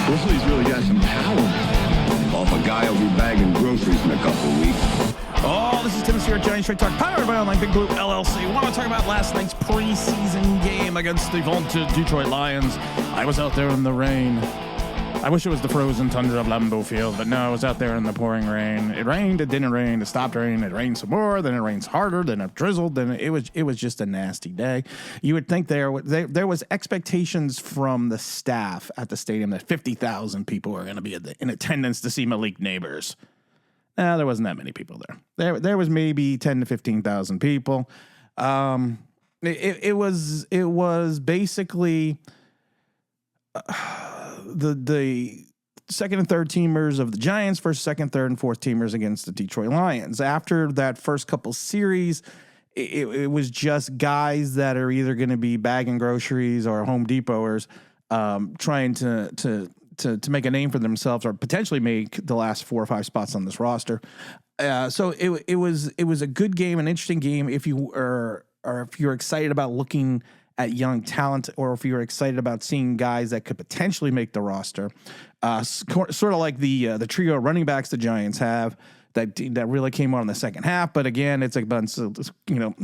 Well, he's really got some talent. Off a guy will be bagging groceries in a couple of weeks. Oh, this is Tim here at Giant Straight Talk, powered by Online Big Blue LLC. I want to talk about last night's preseason game against the vaunted Detroit Lions. I was out there in the rain. I wish it was the frozen tundra of Lambeau Field, but no, I was out there in the pouring rain. It rained, it didn't rain, it stopped raining, it rained some more, then it rains harder, then it drizzled, then it was just a nasty day. You would think there was expectations from the staff at the stadium that 50,000 people were going to be in attendance to see Malik Nabers. No, there wasn't that many people there. There was maybe 10 to 15,000 people. It was basically the second and third teamers of the Giants versus second, third, and fourth teamers against the Detroit Lions. After that first couple series, it was just guys that are either going to be bagging groceries or Home Depoters, trying to make a name for themselves or potentially make the last 4 or 5 spots on this roster. So it was a good game, an interesting game. If you're excited about looking at young talent, or if you're excited about seeing guys that could potentially make the roster, sort of like the trio of running backs the Giants have that really came on in the second half. But again, it's a bunch of,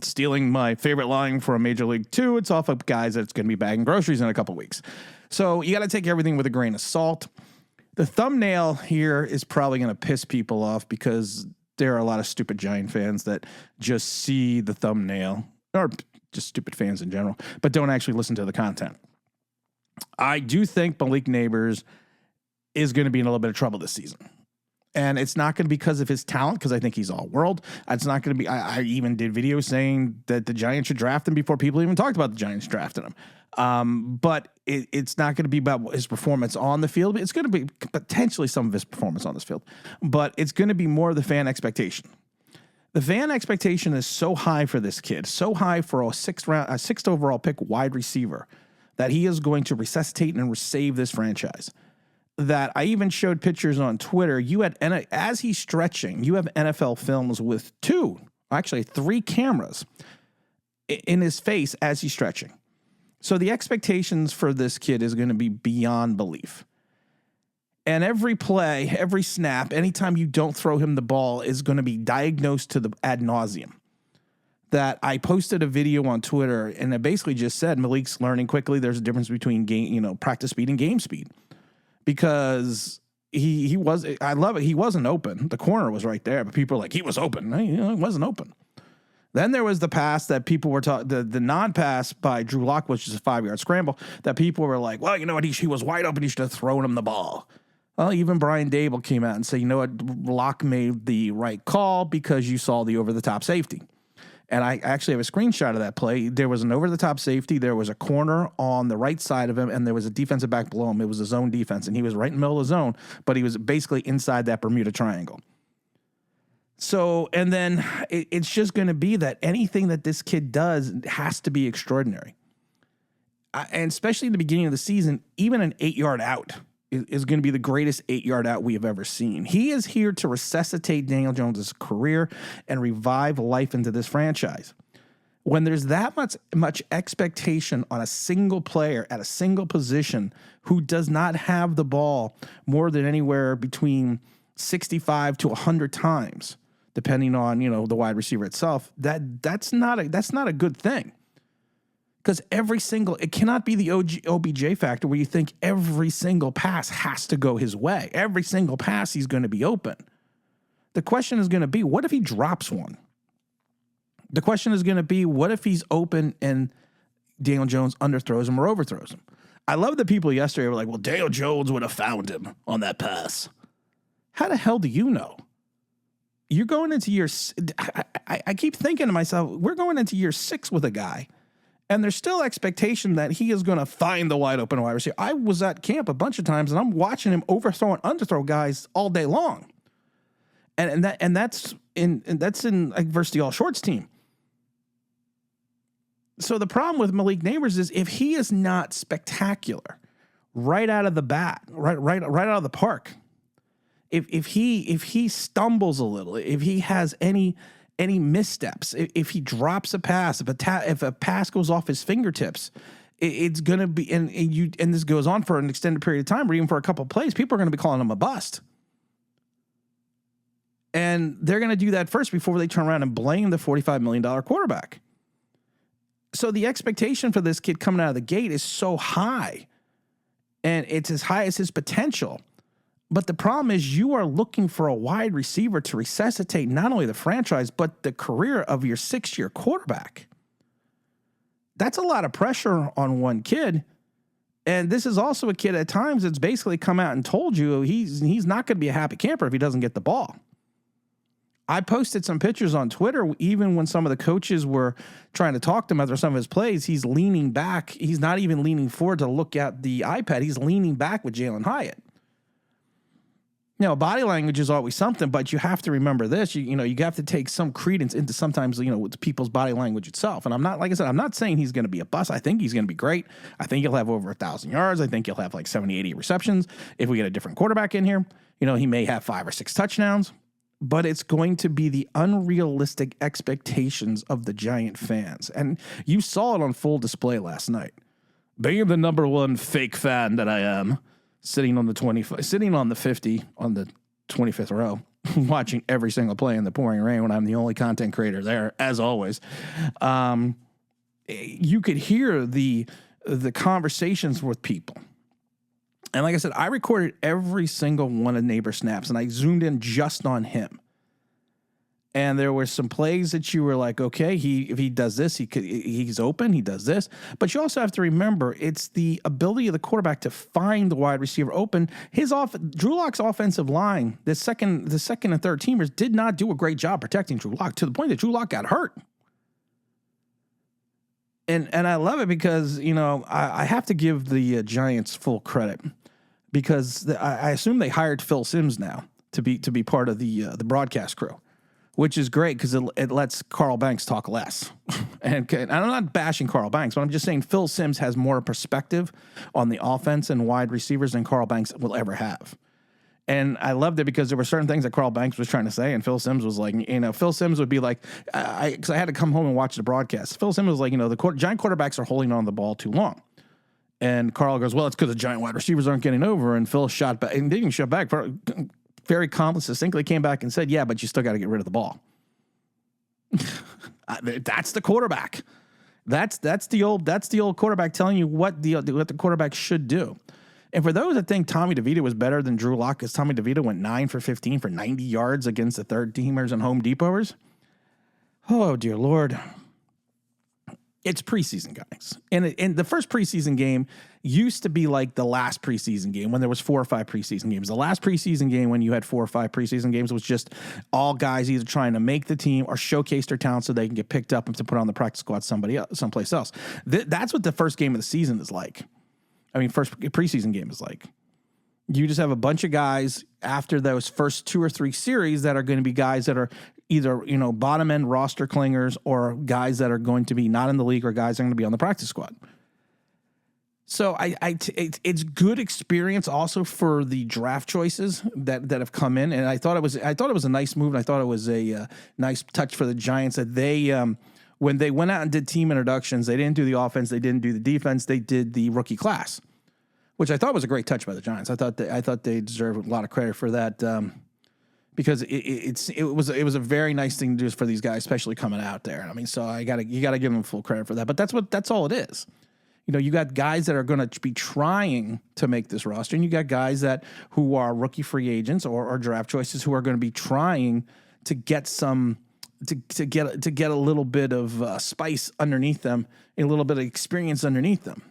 stealing my favorite line from Major League 2. It's off of guys that's going to be bagging groceries in a couple weeks. So you got to take everything with a grain of salt. The thumbnail here is probably going to piss people off because there are a lot of stupid Giant fans that just see the thumbnail, or just stupid fans in general, but don't actually listen to the content. I do think Malik Nabers is going to be in a little bit of trouble this season. And it's not going to be because of his talent, because I think he's all world. It's not going to be, I even did videos saying that the Giants should draft him before people even talked about the Giants drafting him. But it's not going to be about his performance on the field. It's going to be potentially some of his performance on this field, but it's going to be more of the fan expectation. The fan expectation is so high for this kid, so high for a sixth overall pick wide receiver, that he is going to resuscitate and save this franchise. That I even showed pictures on Twitter. As he's stretching, you have NFL films with 3 cameras in his face as he's stretching. So the expectations for this kid is going to be beyond belief. And every play, every snap, anytime you don't throw him the ball is going to be diagnosed to the ad nauseum. That I posted a video on Twitter and it basically just said Malik's learning quickly. There's a difference between practice speed and game speed, because he wasn't open. The corner was right there, but people were like, he was open. No, he wasn't open. Then there was the pass that people were talking, the non-pass by Drew Lock, which is a 5-yard scramble, that people were like, well, you know what, he was wide open, he should have thrown him the ball. Well, even Brian Dable came out and said, you know what, Lock made the right call because you saw the over-the-top safety. And I actually have a screenshot of that play. There was an over-the-top safety. There was a corner on the right side of him, and there was a defensive back below him. It was a zone defense, and he was right in the middle of the zone, but he was basically inside that Bermuda Triangle. So, and then it's just going to be that anything that this kid does has to be extraordinary. And especially in the beginning of the season, even an 8-yard out is going to be the greatest 8-yard out we have ever seen. He is here to resuscitate Daniel Jones' career and revive life into this franchise. When there's that much expectation on a single player at a single position who does not have the ball more than anywhere between 65 to 100 times, depending on, the wide receiver itself, that's not a good thing. Because it cannot be the OBJ factor where you think every single pass has to go his way. Every single pass he's going to be open. The question is going to be, what if he drops one? The question is going to be, what if he's open and Daniel Jones underthrows him or overthrows him? I love that people yesterday were like, well, Daniel Jones would have found him on that pass. How the hell do you know? You're going into I keep thinking to myself, we're going into year 6 with a guy, and there's still expectation that he is going to find the wide open wide receiver. I was at camp a bunch of times, and I'm watching him overthrow and underthrow guys all day long. And that's in like versus the all shorts team. So the problem with Malik Nabers is if he is not spectacular right out of the bat, right out of the park, if he stumbles a little, if he has any missteps, if he drops a pass, if a pass goes off his fingertips, it's going to be, and this goes on for an extended period of time, or even for a couple of plays, people are going to be calling him a bust. And they're going to do that first before they turn around and blame the $45 million quarterback. So the expectation for this kid coming out of the gate is so high, and it's as high as his potential. But the problem is you are looking for a wide receiver to resuscitate not only the franchise, but the career of your 6-year quarterback. That's a lot of pressure on one kid. And this is also a kid at times that's basically come out and told you he's not going to be a happy camper if he doesn't get the ball. I posted some pictures on Twitter, even when some of the coaches were trying to talk to him after some of his plays, he's leaning back. He's not even leaning forward to look at the iPad. He's leaning back with Jalen Hyatt. Body language is always something, but you have to remember this. You have to take some credence into sometimes, with people's body language itself. And I'm not saying he's going to be a bust. I think he's going to be great. I think he'll have over 1,000 yards. I think he'll have like 70, 80 receptions. If we get a different quarterback in here, he may have 5 or 6 touchdowns. But it's going to be the unrealistic expectations of the Giant fans. And you saw it on full display last night. Being the number one fake fan that I am, sitting on the 50 on the 25th row, watching every single play in the pouring rain when I'm the only content creator there, as always. You could hear the conversations with people. And like I said, I recorded every single one of Nabers snaps, and I zoomed in just on him. And there were some plays that you were like, okay, if he does this, he's open, he does this. But you also have to remember, it's the ability of the quarterback to find the wide receiver open. Drew Lock's offensive line, the second and third teamers did not do a great job protecting Drew Lock, to the point that Drew Lock got hurt. And I love it because, I have to give the Giants full credit, because I assume they hired Phil Simms now to be part of the broadcast crew, which is great because it lets Carl Banks talk less. And I'm not bashing Carl Banks, but I'm just saying Phil Simms has more perspective on the offense and wide receivers than Carl Banks will ever have. And I loved it because there were certain things that Carl Banks was trying to say, and Phil Simms was like, Phil Simms would be like, because I had to come home and watch the broadcast. Phil Simms was like, the Giant quarterbacks are holding on the ball too long. And Carl goes, well, it's because the Giant wide receivers aren't getting over. And Phil shot back, and didn't shot back, very calmly, succinctly came back and said, yeah, but you still got to get rid of the ball. That's the quarterback. That's the old quarterback telling you what the quarterback should do. And for those that think Tommy DeVito was better than Drew Lock, because Tommy DeVito went 9 for 15 for 90 yards against the third teamers and Home Depoters. Oh, dear Lord. It's preseason, guys. And the first preseason game used to be like the last preseason game when there was 4 or 5 preseason games. The last preseason game when you had 4 or 5 preseason games was just all guys either trying to make the team or showcase their talent so they can get picked up and to put on the practice squad someplace else. That's what the first game of the season is like. First preseason game is like. You just have a bunch of guys after those first 2 or 3 series that are going to be guys that are either, bottom end roster clingers or guys that are going to be not in the league or guys that are going to be on the practice squad. So it's good experience also for the draft choices that have come in. And I thought it was a nice move. And I thought it was a nice touch for the Giants that they, when they went out and did team introductions, they didn't do the offense. They didn't do the defense. They did the rookie class, which I thought was a great touch by the Giants. I thought they deserve a lot of credit for that. Because it was a very nice thing to do for these guys, especially coming out there. So you got to give them full credit for that. But that's all it is. You got guys that are going to be trying to make this roster, and you got guys who are rookie free agents or draft choices who are going to be trying to get to get a little bit of spice underneath them, a little bit of experience underneath them.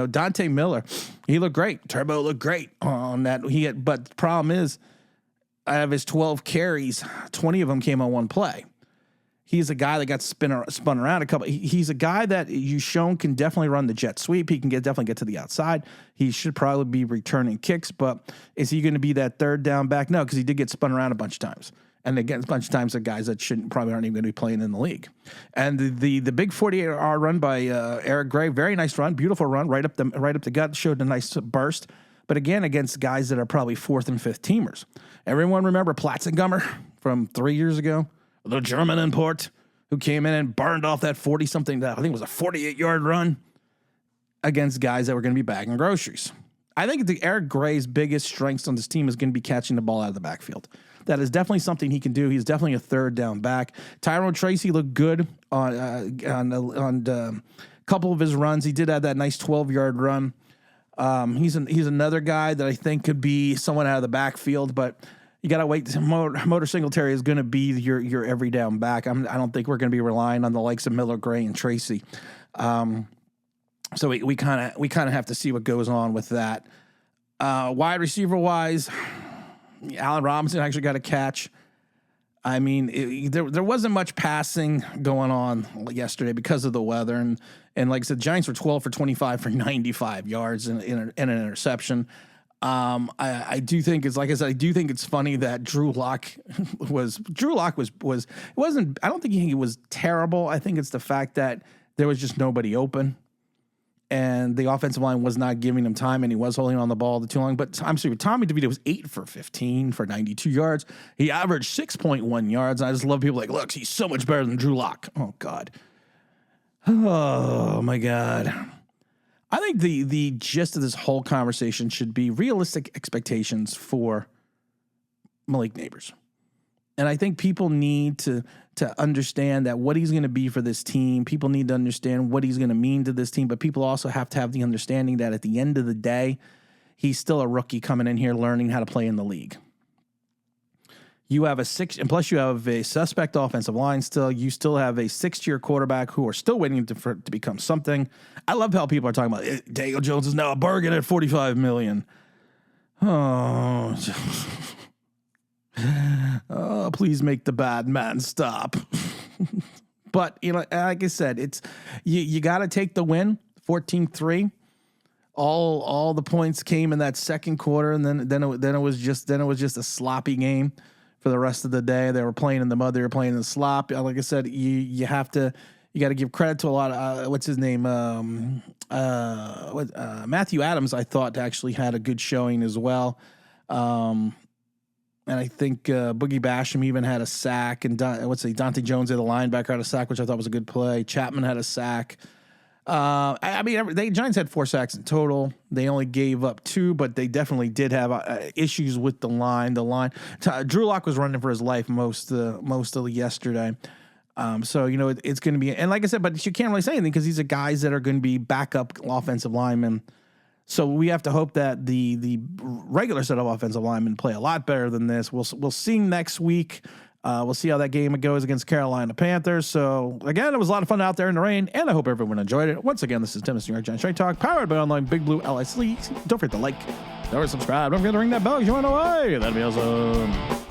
Dante Miller, he looked great. Turbo looked great on that. But the problem is, out of his 12 carries, 20 of them came on one play. He's a guy that got spun around a couple. He's a guy that you've shown can definitely run the jet sweep. He can definitely get to the outside. He should probably be returning kicks, but is he going to be that third down back? No, because he did get spun around a bunch of times. And again, a bunch of times the guys that probably aren't even going to be playing in the league. And the big 48-hour run by Eric Gray, very nice run, beautiful run, right up the gut, showed a nice burst. But again, against guys that are probably 4th and 5th teamers. Everyone remember Platzengummer from 3 years ago? The German import who came in and burned off that 40-something, I think it was a 48-yard run. against guys that were going to be bagging groceries. I think Eric Gray's biggest strengths on this team is going to be catching the ball out of the backfield. That is definitely something he can do. He's definitely a third down back. Tyrone Tracy looked good on a couple of his runs. He did have that nice 12-yard run. He's another guy that I think could be someone out of the backfield, but you got to wait. Motor Singletary is going to be your every down back. I don't think we're going to be relying on the likes of Miller, Gray, and Tracy. So we kind of have to see what goes on with that. Wide receiver wise, Allen Robinson actually got a catch. I mean, there wasn't much passing going on yesterday because of the weather, and like I said, Giants were 12 for 25 for 95 yards and an interception. I do think it's like I said, I do think it's funny that Drew Lock was it wasn't. I don't think he was terrible. I think it's the fact that there was just nobody open, and the offensive line was not giving him time, and he was holding on the ball too long. But I'm sorry, Tommy DeVito was 8 for 15 for 92 yards. He averaged 6.1 yards. I just love people like, look, he's so much better than Drew Lock. Oh, God. Oh, my God. I think the gist of this whole conversation should be realistic expectations for Malik Nabers. And I think people need to understand that what he's going to be for this team. People need to understand what he's going to mean to this team. But people also have to have the understanding that at the end of the day, he's still a rookie coming in here learning how to play in the league. You have and plus you have a suspect offensive line still. You still have a 6th-year quarterback who are still waiting to become something. I love how people are talking about Daniel Jones is now a bargain at $45 million. Oh, please make the bad man stop. But, you know, like I said, it's you got to take the win, 14-3. All the points came in that second quarter, and then it was just a sloppy game for the rest of the day. They were playing in the mud. They were playing in the slop. Like I said, you got to give credit to a lot of what's his name, Matthew Adams. I thought actually had a good showing as well. And I think Boogie Basham even had a sack, and Dante Jones, the linebacker, had a sack, which I thought was a good play. Chapman had a sack. The Giants had 4 sacks in total. They only gave up 2, but they definitely did have issues with the line. Drew Lock was running for his life most of yesterday. So, you know, it's going to be, and like I said, but you can't really say anything because these are guys that are going to be backup offensive linemen. So we have to hope that the regular set of offensive linemen play a lot better than this. We'll see next week. We'll see how that game goes against Carolina Panthers. So, again, it was a lot of fun out there in the rain, and I hope everyone enjoyed it. Once again, this is Tim's New York Giants Straight Talk, powered by Online Big Blue LIC. Don't forget to like, or subscribe. Don't forget to ring that bell if you want to know why. That'd be awesome.